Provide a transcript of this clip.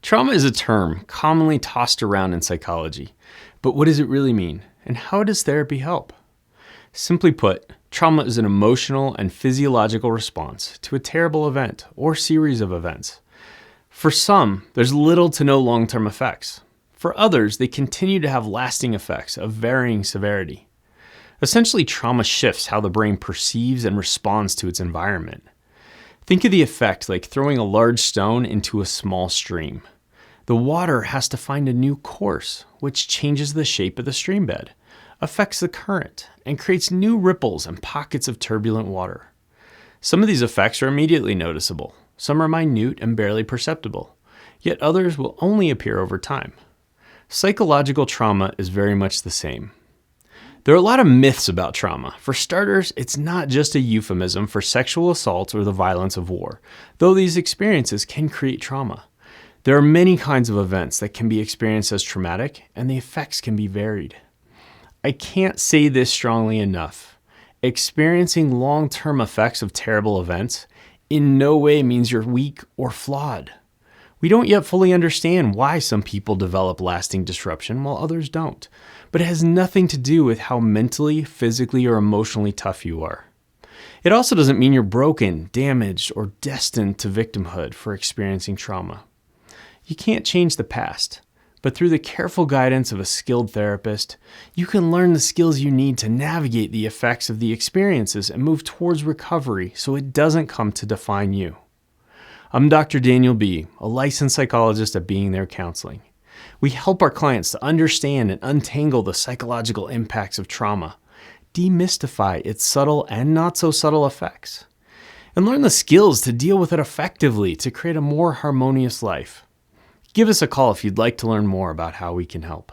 Trauma is a term commonly tossed around in psychology, but what does it really mean, and how does therapy help? Simply put, trauma is an emotional and physiological response to a terrible event or series of events. For some, there's little to no long-term effects. For others, they continue to have lasting effects of varying severity. Essentially, trauma shifts how the brain perceives and responds to its environment. Think of the effect like throwing a large stone into a small stream. The water has to find a new course, which changes the shape of the stream bed, affects the current, and creates new ripples and pockets of turbulent water. Some of these effects are immediately noticeable. Some are minute and barely perceptible, yet others will only appear over time. Psychological trauma is very much the same. There are a lot of myths about trauma. For starters, it's not just a euphemism for sexual assault or the violence of war, though these experiences can create trauma. There are many kinds of events that can be experienced as traumatic, and the effects can be varied. I can't say this strongly enough. Experiencing long-term effects of terrible events in no way means you're weak or flawed. We don't yet fully understand why some people develop lasting disruption while others don't, but it has nothing to do with how mentally, physically, or emotionally tough you are. It also doesn't mean you're broken, damaged, or destined to victimhood for experiencing trauma. You can't change the past, but through the careful guidance of a skilled therapist, you can learn the skills you need to navigate the effects of the experiences and move towards recovery so it doesn't come to define you. I'm Dr. Daniel B., a licensed psychologist at Being There Counseling. We help our clients to understand and untangle the psychological impacts of trauma, demystify its subtle and not so subtle effects, and learn the skills to deal with it effectively to create a more harmonious life. Give us a call if you'd like to learn more about how we can help.